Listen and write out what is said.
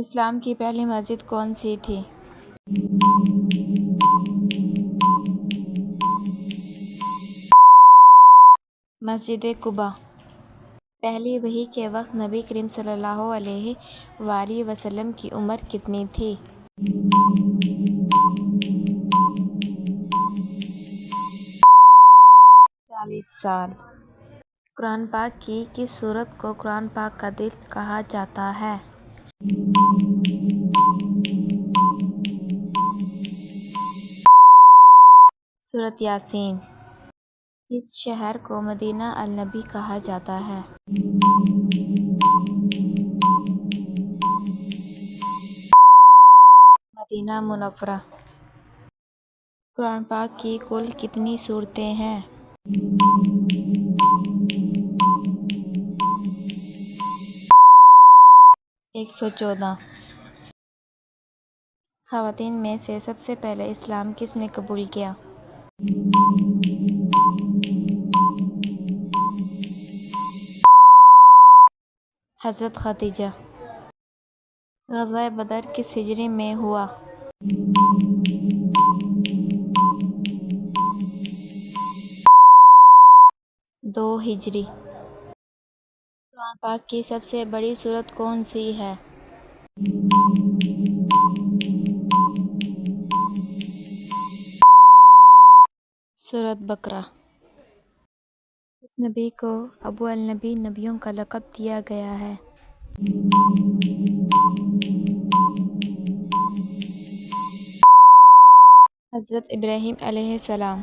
اسلام کی پہلی مسجد کون سی تھی؟ مسجد قباء۔ پہلی وحی کے وقت نبی کریم صلی اللہ علیہ وآلہ وسلم کی عمر کتنی تھی؟ 40 سال۔ قرآن پاک کی کس سورت کو قرآن پاک کا دل کہا جاتا ہے؟ سورۃ یاسین۔ کس شہر کو مدینہ النبی کہا جاتا ہے؟ مدینہ منورہ۔ قرآن پاک کی کل کتنی سورتیں ہیں؟ 114۔ خواتین میں سے سب سے پہلے اسلام کس نے قبول کیا؟ حضرت خدیجہ۔ غزوہ بدر کس ہجری میں ہوا؟ 2 ہجری۔ قرآن پاک کی سب سے بڑی سورت کون سی ہے؟ سورۃ بقرہ۔ اس نبی کو ابو النبی نبیوں کا لقب دیا گیا ہے؟ حضرت ابراہیم علیہ السلام۔